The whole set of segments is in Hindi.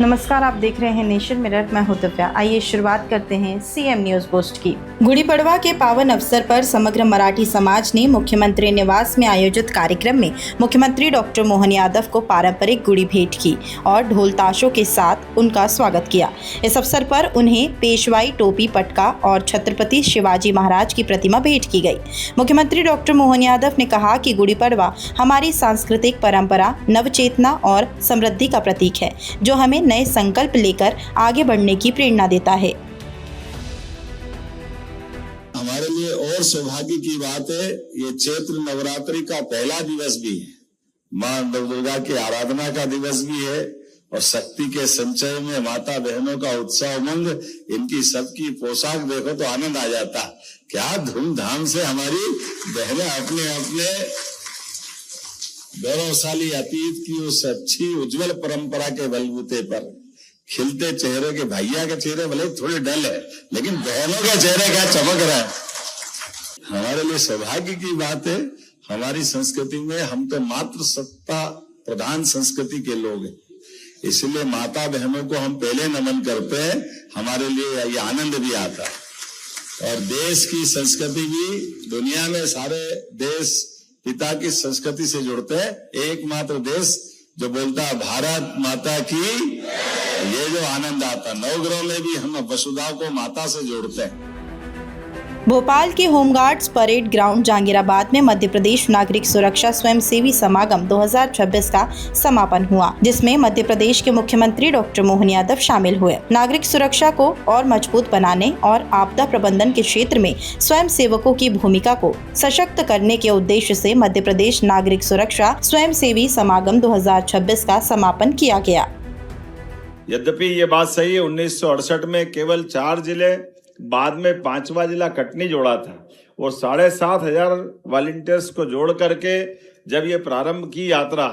नमस्कार, आप देख रहे हैं नेशन मिरर। मैं हूं दिव्या। आइए शुरुआत करते हैं सीएम न्यूज पोस्ट की। गुड़ी पड़वा के पावन अवसर पर समग्र मराठी समाज ने मुख्यमंत्री निवास में आयोजित कार्यक्रम में मुख्यमंत्री डॉक्टर मोहन यादव को पारंपरिक गुड़ी भेंट की और ढोल ताशों के साथ उनका स्वागत किया। इस अवसर पर उन्हें पेशवाई टोपी, पटका और छत्रपति शिवाजी महाराज की प्रतिमा भेंट की गई। मुख्यमंत्री डॉक्टर मोहन यादव ने कहा कि गुड़ी पड़वा हमारी सांस्कृतिक परंपरा, नवचेतना और समृद्धि का प्रतीक है, जो हमें नए संकल्प लेकर आगे बढ़ने की प्रेरणा देता है। हमारे लिए और सौभाग्य की बात है, ये चैत्र नवरात्रि का पहला दिवस भी है, मां दुर्गा की आराधना का दिवस भी है और शक्ति के संचय में माता बहनों का उत्साह उमंग, इनकी सबकी पोशाक देखो तो आनंद आ जाता। क्या धूमधाम से हमारी बहनें अपने अपने गौरवशाली अतीत की उस अच्छी उज्जवल परंपरा के बलबूते पर खिलते चेहरे के, भैया के चेहरे भले थोड़े डल है लेकिन बहनों के चेहरे क्या चमक रहा है। हमारे लिए सौभाग्य की बात है, हमारी संस्कृति में हम तो मात्र सत्ता प्रधान संस्कृति के लोग हैं, इसलिए माता बहनों को हम पहले नमन करते हैं। हमारे लिए ये आनंद भी आता है और देश की संस्कृति भी दुनिया में सारे देश पिता की संस्कृति से जुड़ते हैं। एकमात्र देश जो बोलता है भारत माता की, ये जो आनंद आता, नवग्रह में भी हम वसुधा को माता से जोड़ते हैं। भोपाल के होमगार्ड्स परेड ग्राउंड जहांगीराबाद में मध्य प्रदेश नागरिक सुरक्षा स्वयंसेवी समागम 2026 का समापन हुआ, जिसमें मध्य प्रदेश के मुख्यमंत्री डॉक्टर मोहन यादव शामिल हुए। नागरिक सुरक्षा को और मजबूत बनाने और आपदा प्रबंधन के क्षेत्र में स्वयं सेवकों की भूमिका को सशक्त करने के उद्देश्य से मध्य प्रदेश नागरिक सुरक्षा स्वयंसेवी समागम 2026 का समापन किया गया। यद्यपि ये बात सही है, 1968 में केवल 4 जिले, बाद में 5वां जिला कटनी जोड़ा था और 7,500 वॉलंटियर्स को जोड़ करके जब ये प्रारंभ की यात्रा,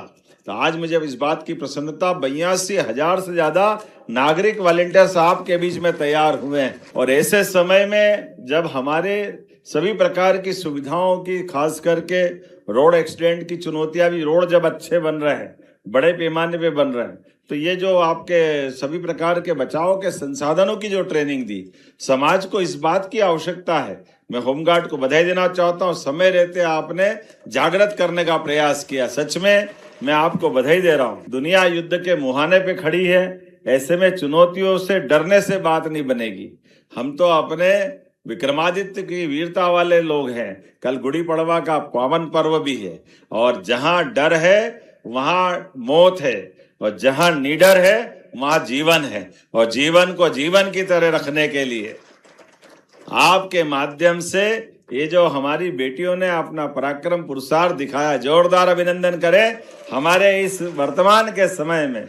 तो आज मुझे इस बात की प्रसन्नता 82,000 से ज्यादा नागरिक वॉलंटियर्स आपके बीच में तैयार हुए हैं। और ऐसे समय में जब हमारे सभी प्रकार की सुविधाओं की, खास करके रोड एक्सीडेंट की चुनौतियां भी, रोड जब अच्छे बन रहे हैं, बड़े पैमाने पे बन रहे हैं, तो ये जो आपके सभी प्रकार के बचाव के संसाधनों की जो ट्रेनिंग दी, समाज को इस बात की आवश्यकता है। मैं होमगार्ड को बधाई देना चाहता हूँ, समय रहते आपने जागृत करने का प्रयास किया। सच में मैं आपको बधाई दे रहा हूँ। दुनिया युद्ध के मुहाने पे खड़ी है, ऐसे में चुनौतियों से डरने से बात नहीं बनेगी। हम तो अपने विक्रमादित्य की वीरता वाले लोग हैं। कल गुड़ी पड़वा का पावन पर्व भी है और जहां डर है वहां मौत है और जहां निडर है वहां जीवन है। और जीवन को जीवन की तरह रखने के लिए आपके माध्यम से ये जो हमारी बेटियों ने अपना पराक्रम पुरुषार्थ दिखाया, जोरदार अभिनंदन करें। हमारे इस वर्तमान के समय में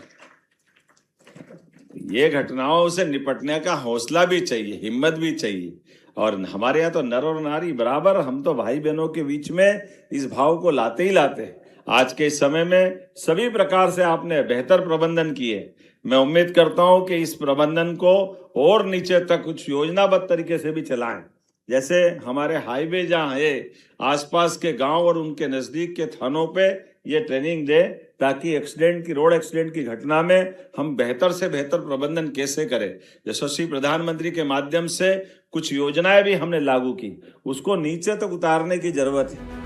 ये घटनाओं से निपटने का हौसला भी चाहिए, हिम्मत भी चाहिए। और हमारे यहाँ तो नर और नारी बराबर, हम तो भाई बहनों के बीच में इस भाव को लाते ही लाते। आज के समय में सभी प्रकार से आपने बेहतर प्रबंधन किए। मैं उम्मीद करता हूं कि इस प्रबंधन को और नीचे तक कुछ योजनाबद्ध तरीके से भी चलाएं। जैसे हमारे हाईवे जहां है, आसपास के गांव और उनके नजदीक के थानों पे ये ट्रेनिंग दे, ताकि रोड एक्सीडेंट की घटना में हम बेहतर से बेहतर प्रबंधन कैसे करें। यशस्वी प्रधानमंत्री के माध्यम से कुछ योजनाएं भी हमने लागू की, उसको नीचे तक उतारने की जरूरत है।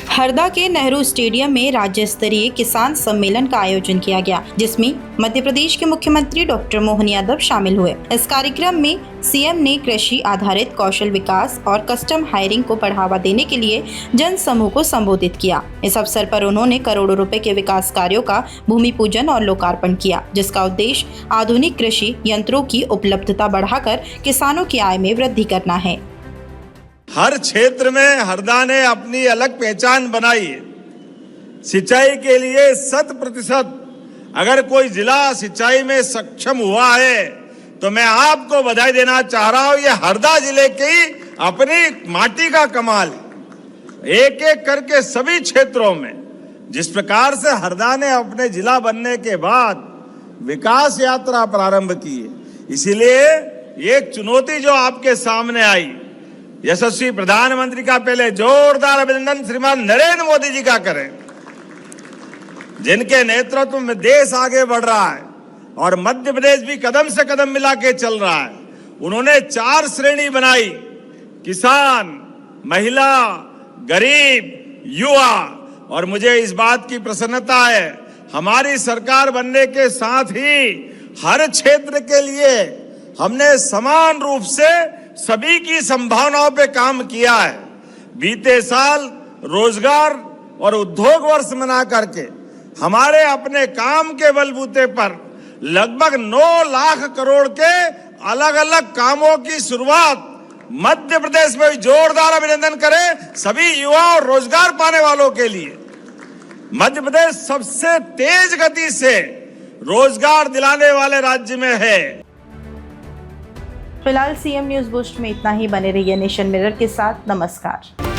हरदा के नेहरू स्टेडियम में राज्य स्तरीय किसान सम्मेलन का आयोजन किया गया, जिसमें मध्य प्रदेश के मुख्यमंत्री डॉक्टर मोहन यादव शामिल हुए। इस कार्यक्रम में सीएम ने कृषि आधारित कौशल विकास और कस्टम हायरिंग को बढ़ावा देने के लिए जन समूह को संबोधित किया। इस अवसर पर उन्होंने करोड़ों रुपए के विकास कार्यों का भूमि पूजन और लोकार्पण किया, जिसका उद्देश्य आधुनिक कृषि यंत्रों की उपलब्धता बढ़ाकर किसानों की आय में वृद्धि करना है। हर क्षेत्र में हरदा ने अपनी अलग पहचान बनाई है। सिंचाई के लिए 100% अगर कोई जिला सिंचाई में सक्षम हुआ है तो मैं आपको बधाई देना चाह रहा हूं। ये हरदा जिले की अपनी माटी का कमाल है। एक एक करके सभी क्षेत्रों में जिस प्रकार से हरदा ने अपने जिला बनने के बाद विकास यात्रा प्रारंभ की है, इसीलिए एक चुनौती जो आपके सामने आई, यशस्वी प्रधानमंत्री का पहले जोरदार अभिनंदन श्रीमान नरेंद्र मोदी जी का करें, जिनके नेतृत्व में देश आगे बढ़ रहा है। और मध्य प्रदेश भी कदम से कदम मिला के चल रहा है। उन्होंने 4 श्रेणी बनाई, किसान, महिला, गरीब, युवा। और मुझे इस बात की प्रसन्नता है, हमारी सरकार बनने के साथ ही हर क्षेत्र के लिए हमने समान रूप से सभी की संभावनाओं पे काम किया है। बीते साल रोजगार और उद्योग वर्ष मना करके हमारे अपने काम के बलबूते पर लगभग 9 लाख करोड़ के अलग अलग कामों की शुरुआत मध्य प्रदेश में। जोरदार अभिनंदन करें सभी युवा और रोजगार पाने वालों के लिए। मध्य प्रदेश सबसे तेज गति से रोजगार दिलाने वाले राज्य में है। फिलहाल सीएम न्यूज बूस्ट में इतना ही। बने रहिए नेशन मिरर के साथ। नमस्कार।